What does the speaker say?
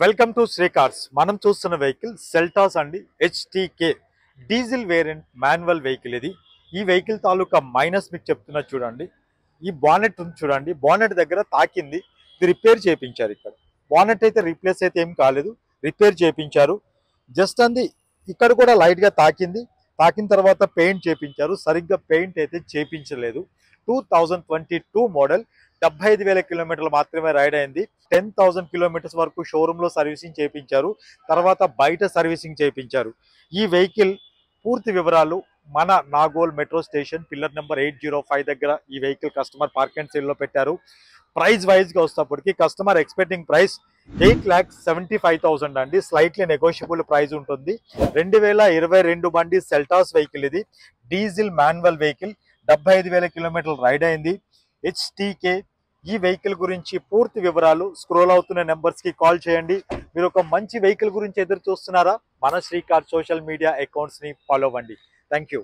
Welcome to Shri cars. మనం చూస్తున్న vehicle Seltos అండి. HTK diesel variant manual vehicle ఇది. ఈ వెహికల్ తాలూకా మైనస్ మీకు చెప్తున్నా చూడండి. ఈ బానెట్ ఉంది చూడండి, బానెట్ దగ్గర తాకింది. ఇది రిపేర్ చేయించారు. ఇక్కడ బానెట్ అయితే రీప్లేస్ అయితే ఏం కాలేదు, రిపేర్ చేయించారు. జస్ట్ అంది ఇక్కడ కూడా లైట్గా తాకింది. తాకిన తర్వాత పెయింట్ చేయించారు, సరిగ్గా పెయింట్ అయితే చేయించలేదు. 2022 మోడల్, 75,000 కిలోమీటర్లు మాత్రమే రైడ్ అయింది. 10,000 కిలోమీటర్స్ వరకు షోరూంలో సర్వీసింగ్ చేయించారు, తర్వాత బయట సర్వీసింగ్ చేయించారు. ఈ వెహికల్ పూర్తి వివరాలు మన Nagole metro station pillar number 805 దగ్గర ఈ వెహికల్ కస్టమర్ పార్క్ అండ్ సేల్లో పెట్టారు. ప్రైస్ వైజ్గా వస్తేప్పటికి కస్టమర్ ఎక్స్పెక్టింగ్ ప్రైస్ 8,75,000 అండి. స్లైట్లీ నెగోషియబుల్ ప్రైస్ ఉంటుంది. 2022 బండి సెల్టాస్ వెహికల్ ఇది. డీజిల్ మాన్యువల్ వెహికల్, 75,000 కిలోమీటర్లు రైడ్ అయింది. HTK ఈ వెహికల్ గురించి పూర్తి వివరాలు స్క్రోల్ అవుతున్న నెంబర్స్కి కాల్ చేయండి. మీరు ఒక మంచి వెహికల్ గురించి ఎదురు చూస్తున్నారా? మన శ్రీ కార్ సోషల్ మీడియా అకౌంట్స్ని ఫాలో అవ్వండి. Thank you.